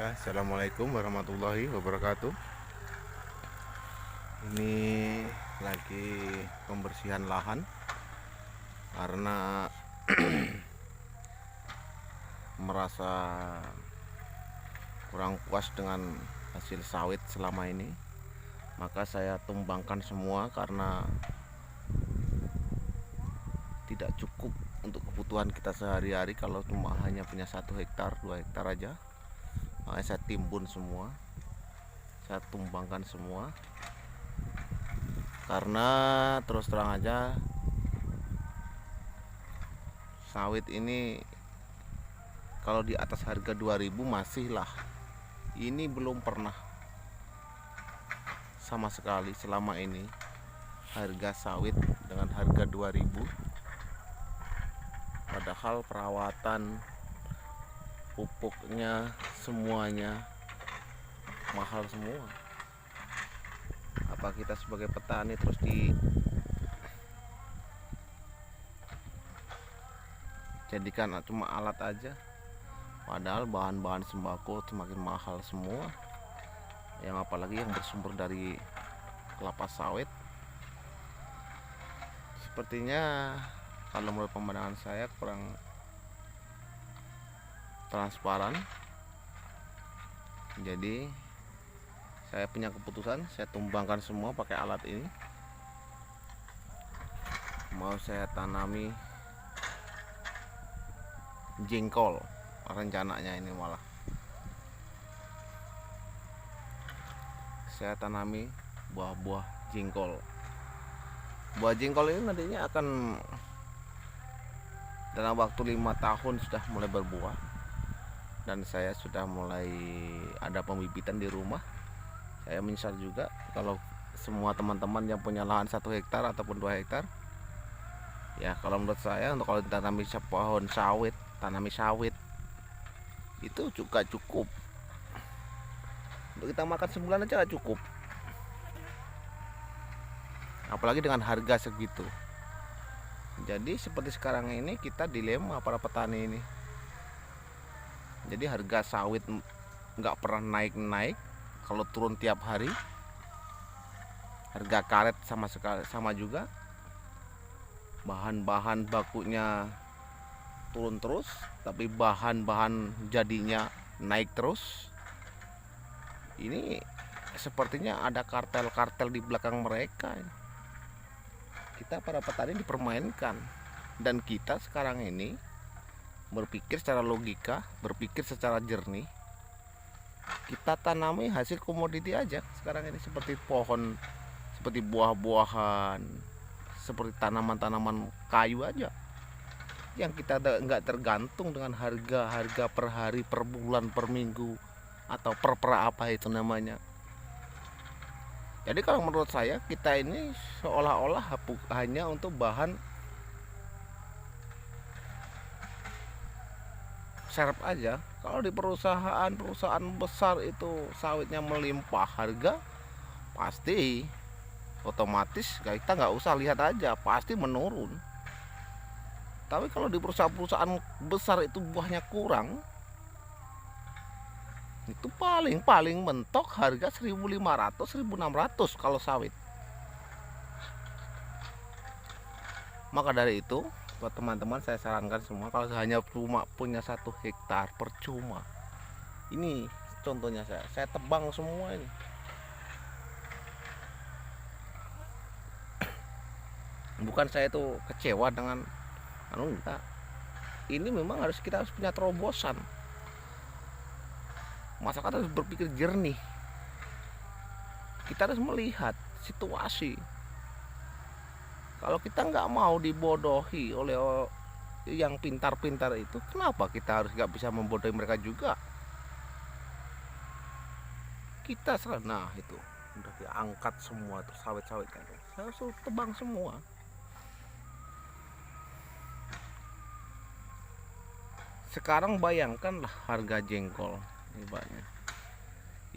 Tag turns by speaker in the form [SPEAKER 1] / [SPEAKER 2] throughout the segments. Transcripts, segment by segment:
[SPEAKER 1] Ya, assalamualaikum warahmatullahi wabarakatuh. Ini lagi pembersihan lahan karena merasa kurang puas dengan hasil sawit selama ini. Maka saya tumbangkan semua karena tidak cukup untuk kebutuhan kita sehari-hari kalau cuma hanya punya 1 hektar 2 hektar aja. Makanya saya timbun semua, saya tumbangkan semua karena terus terang aja sawit ini kalau di atas harga 2000 masih lah. Ini belum pernah sama sekali selama ini harga sawit dengan harga 2000, padahal perawatan pupuknya semuanya mahal semua. Apa kita sebagai petani terus dijadikan cuma alat aja, padahal bahan-bahan sembako semakin mahal semua, yang apalagi yang bersumber dari kelapa sawit. Sepertinya kalau menurut pemandangan saya kurang transparan. Jadi saya punya keputusan, saya tumbangkan semua pakai alat ini. Mau saya tanami jengkol rencananya, ini malah saya tanami buah-buah jengkol. Buah jengkol ini nantinya akan dalam waktu 5 tahun sudah mulai berbuah, dan saya sudah mulai ada pembibitan di rumah. Saya menyesal juga kalau semua teman-teman yang punya lahan 1 hektar ataupun 2 hektar, ya kalau menurut saya untuk kalau ditanami pohon sawit, tanami sawit itu juga cukup untuk kita makan sebulan aja gak cukup, apalagi dengan harga segitu. Jadi seperti sekarang ini kita dilema para petani ini. Jadi harga sawit nggak pernah naik-naik, kalau turun tiap hari. Harga karet sama juga, bahan-bahan bakunya turun terus, tapi bahan-bahan jadinya naik terus. Ini sepertinya ada kartel-kartel di belakang mereka. Kita para petani dipermainkan, dan kita sekarang ini berpikir secara logika, berpikir secara jernih. Kita tanami hasil komoditi aja sekarang ini, seperti pohon, seperti buah-buahan, seperti tanaman-tanaman kayu aja, yang kita nggak tergantung dengan harga per hari, per bulan, per minggu, atau per apa itu namanya. Jadi kalau menurut saya kita ini seolah-olah hanya untuk bahan serep aja. Kalau di perusahaan besar itu sawitnya melimpah harga, pasti otomatis kita nggak usah lihat aja, pasti menurun. Tapi kalau di perusahaan besar itu buahnya kurang, itu paling mentok harga 1.500 1.600 kalau sawit. Maka dari itu buat teman-teman saya sarankan semua, kalau hanya cuma punya 1 hektar percuma. Ini contohnya, saya tebang semua ini. Bukan saya itu kecewa dengan enggak. Ini memang kita harus punya terobosan. Masyarakat harus berpikir jernih. Kita harus melihat situasi. Kalau kita nggak mau dibodohi oleh yang pintar-pintar itu, kenapa kita harus nggak bisa membodohi mereka juga? Kita nah itu udah diangkat semua tuh sawit-sawit kan, saya suruh tebang semua. Sekarang bayangkanlah harga jengkol ibaratnya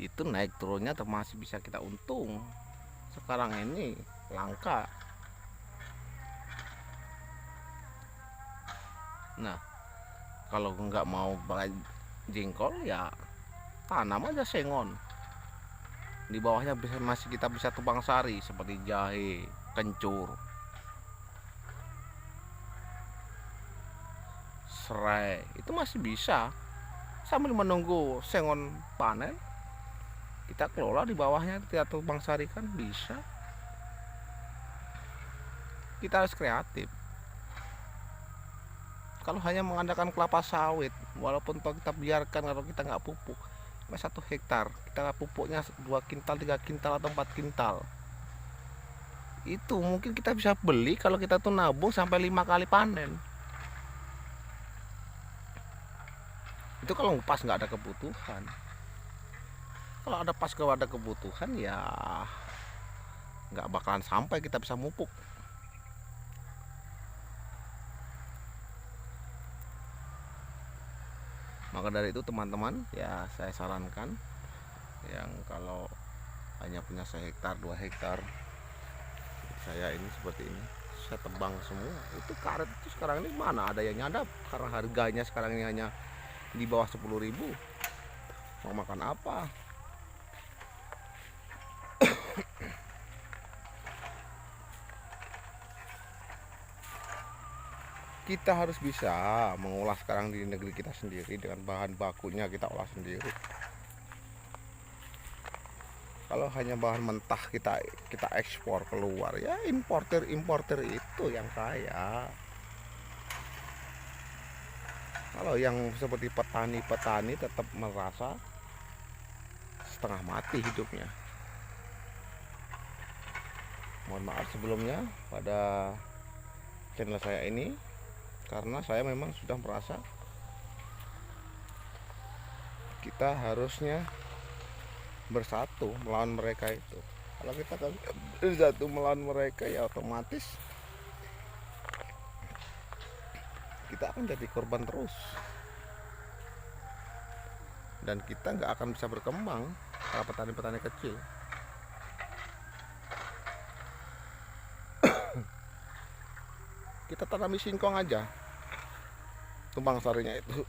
[SPEAKER 1] itu naik turunnya masih bisa kita untung. Sekarang ini langka. Nah, kalau nggak mau pakai jengkol, ya tanam aja sengon. Di bawahnya masih kita bisa tubang sari seperti jahe, kencur, serai, itu masih bisa. Sambil menunggu sengon panen, kita kelola di bawahnya, kita tubang sari kan bisa. Kita harus kreatif. Kalau hanya mengandalkan kelapa sawit, walaupun kita biarkan, kalau kita nggak pupuk, 1 hektar kita pupuknya 2 kintal, 3 kintal atau 4 kintal, itu mungkin kita bisa beli kalau kita tuh nabung sampai 5 kali panen. Itu kalau pas nggak ada kebutuhan. Kalau ada pas kalau ada kebutuhan, ya nggak bakalan sampai kita bisa mupuk. Maka dari itu teman-teman, ya saya sarankan yang kalau hanya punya 1 hektar 2 hektar, saya ini seperti ini, saya tebang semua. Itu karet itu sekarang ini mana ada yang nyadap, karena harganya sekarang ini hanya di bawah 10.000. Mau makan apa? Kita harus bisa mengolah sekarang di negeri kita sendiri, dengan bahan bakunya kita olah sendiri. Kalau hanya bahan mentah kita ekspor keluar, ya importer itu yang kaya. Kalau yang seperti petani tetap merasa setengah mati hidupnya. Mohon maaf sebelumnya pada channel saya ini, karena saya memang sudah merasa kita harusnya bersatu melawan mereka itu. Kalau kita bersatu melawan mereka, ya otomatis kita akan jadi korban terus, dan kita nggak akan bisa berkembang para petani-petani kecil. Kita tanami singkong aja, tumbang sarinya itu.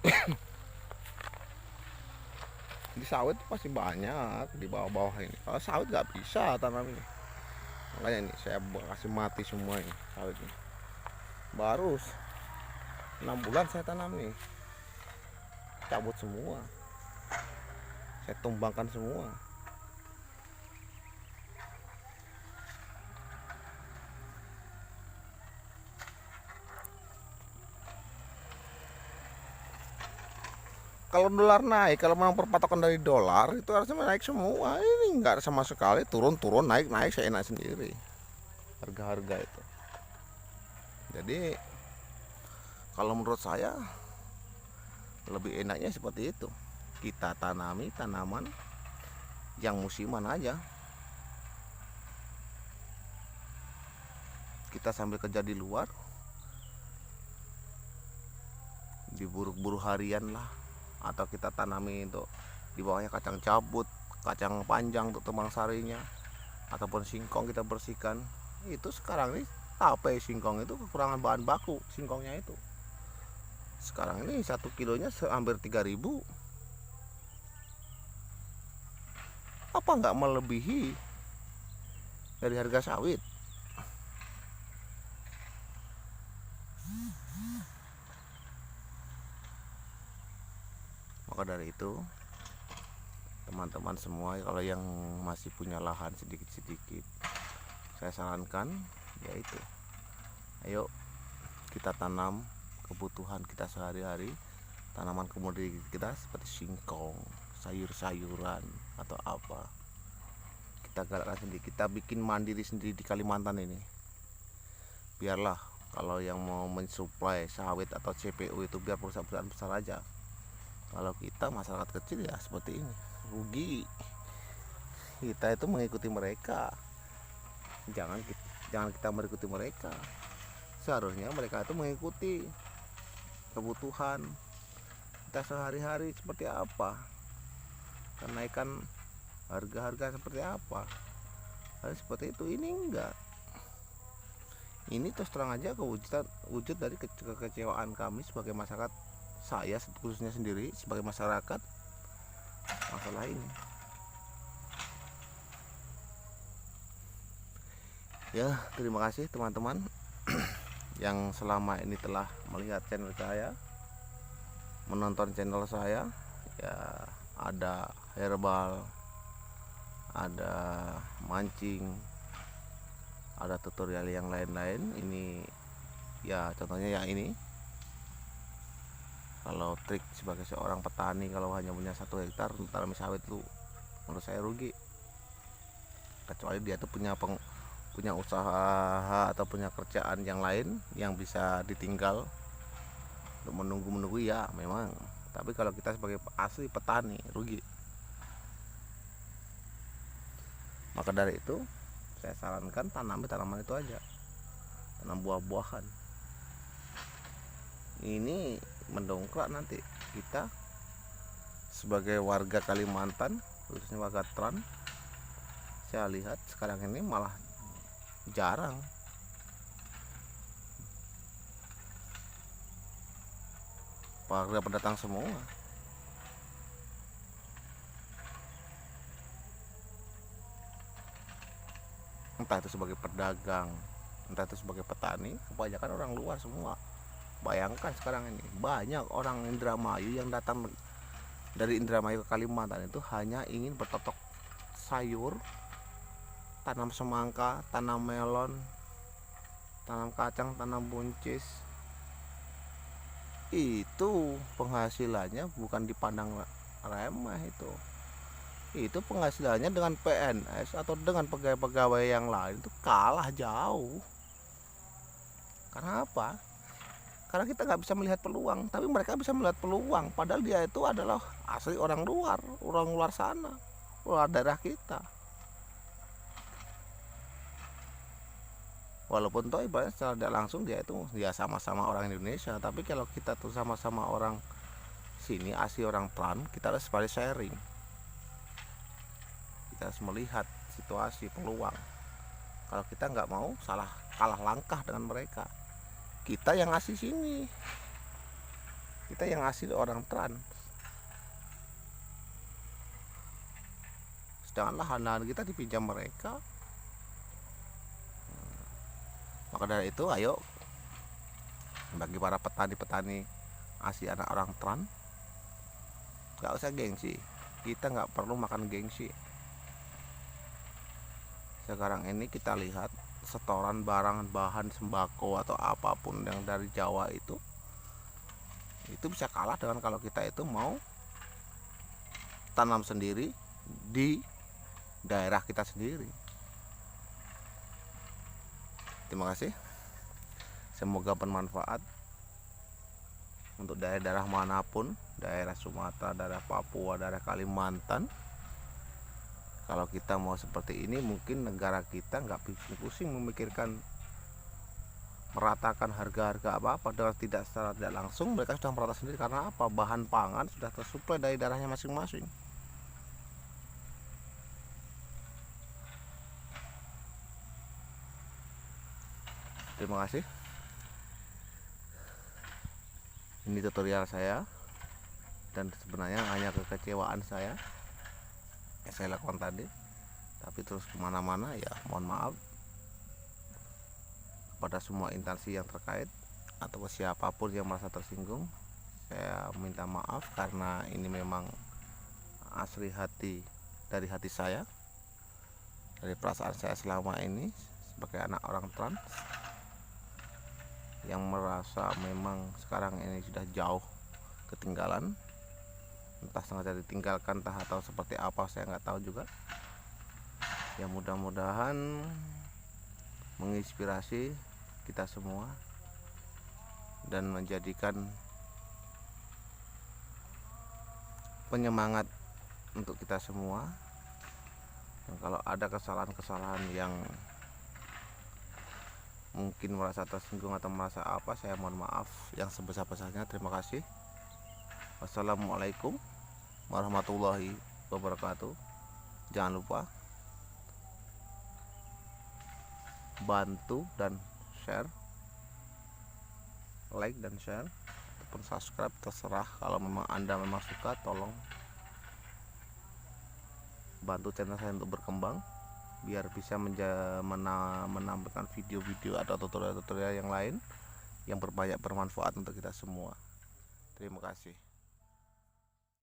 [SPEAKER 1] Di sawit pasti banyak di bawah-bawah ini. Kalau sawit nggak bisa tanam ini, makanya ini saya kasih mati semua ini sawit ini. Baru 6 bulan saya tanam nih, cabut semua, saya tumbangkan semua. Kalau dolar naik, kalau memang perpatokan dari dolar, itu harusnya naik semua. Ini enggak sama sekali, turun naik saya enak sendiri harga-harga itu. Jadi kalau menurut saya lebih enaknya seperti itu. Kita tanami tanaman yang musiman aja. Kita sambil kerja di luar, diburu-buru harian lah, atau kita tanami untuk di bawahnya kacang cabut, kacang panjang untuk tembang sarinya, ataupun singkong kita bersihkan. Itu sekarang ini tape singkong itu kekurangan bahan baku singkongnya itu. Sekarang ini 1 kilonya hampir 3.000. Apa nggak melebihi dari harga sawit? Maka dari itu teman-teman semua, kalau yang masih punya lahan sedikit-sedikit, saya sarankan yaitu ayo kita tanam kebutuhan kita sehari-hari, tanaman komoditi kita seperti singkong, sayur-sayuran atau apa. Kita galakkan sendiri, kita bikin mandiri sendiri di Kalimantan ini. Biarlah kalau yang mau mensuplai sawit atau CPO itu biar perusahaan-perusahaan besar aja. Kalau kita masyarakat kecil ya seperti ini, rugi. Kita itu mengikuti mereka. Jangan kita mengikuti mereka. Seharusnya mereka itu mengikuti kebutuhan kita sehari-hari seperti apa, kenaikan harga-harga seperti apa. Harus seperti itu. Ini enggak. Ini terus terang aja wujud dari kekecewaan kami sebagai masyarakat, saya khususnya sendiri sebagai masyarakat, masalah ini. Ya, terima kasih teman-teman yang selama ini telah melihat channel saya, menonton channel saya. Ya, ada herbal, ada mancing, ada tutorial yang lain-lain. Ini ya contohnya yang ini. Kalau trik sebagai seorang petani, kalau hanya punya 1 hektar tanam sawit itu menurut saya rugi, kecuali dia tuh punya usaha atau punya kerjaan yang lain yang bisa ditinggal untuk menunggu ya memang. Tapi kalau kita sebagai asli petani rugi. Maka dari itu saya sarankan tanami tanaman itu aja, tanam buah-buahan. Ini mendongkrak nanti kita sebagai warga Kalimantan, khususnya warga Trans. Saya lihat sekarang ini malah jarang warga pendatang semua. Entah itu sebagai pedagang, entah itu sebagai petani, kebanyakan orang luar semua. Bayangkan sekarang ini banyak orang Indramayu yang datang dari Indramayu ke Kalimantan itu hanya ingin bercocok sayur, tanam semangka, tanam melon, tanam kacang, tanam buncis. Itu penghasilannya bukan dipandang remeh itu penghasilannya dengan PNS atau dengan pegawai-pegawai yang lain itu kalah jauh. Karena apa? Karena kita nggak bisa melihat peluang, tapi mereka bisa melihat peluang. Padahal dia itu adalah asli orang luar sana, luar daerah kita. Walaupun toh ibaratnya secara tidak langsung dia itu ya sama-sama orang Indonesia, tapi kalau kita tuh sama-sama orang sini, asli orang Trans, kita harus balik sharing. Kita harus melihat situasi peluang. Kalau kita nggak mau kalah langkah dengan mereka. Kita yang asli sini, kita yang asli orang Trans, sedangkan lahan kita dipinjam mereka. Maka dari itu ayo, bagi para petani-petani asli anak orang Trans, nggak usah gengsi. Kita nggak perlu makan gengsi. Sekarang ini kita lihat setoran barang bahan sembako atau apapun yang dari Jawa itu bisa kalah dengan kalau kita itu mau tanam sendiri di daerah kita sendiri. Terima kasih, semoga bermanfaat untuk daerah-daerah manapun, daerah Sumatera, daerah Papua, daerah Kalimantan. Kalau kita mau seperti ini, mungkin negara kita nggak pusing-pusing memikirkan meratakan harga-harga apa-apa. Dengan secara tidak langsung mereka sudah merata sendiri. Karena apa? Bahan pangan sudah tersuplai dari daerahnya masing-masing. Terima kasih. Ini tutorial saya, dan sebenarnya hanya kekecewaan saya yang saya lakukan tadi, tapi terus kemana-mana ya mohon maaf kepada semua instansi yang terkait atau siapapun yang merasa tersinggung. Saya minta maaf karena ini memang asli hati, dari hati saya, dari perasaan saya selama ini sebagai anak orang Trans yang merasa memang sekarang ini sudah jauh ketinggalan. Entah sengaja ditinggalkan, entah atau seperti apa, saya nggak tahu juga. Ya mudah-mudahan menginspirasi kita semua dan menjadikan penyemangat untuk kita semua. Dan kalau ada kesalahan-kesalahan yang mungkin merasa tersinggung atau merasa apa, saya mohon maaf yang sebesar-besarnya. Terima kasih. Wassalamualaikum warahmatullahi wabarakatuh. Jangan lupa bantu dan share, like dan share ataupun subscribe, terserah. Kalau memang Anda memang suka, tolong bantu channel saya untuk berkembang biar bisa menampilkan video-video atau tutorial-tutorial yang lain yang bermanfaat untuk kita semua. Terima kasih.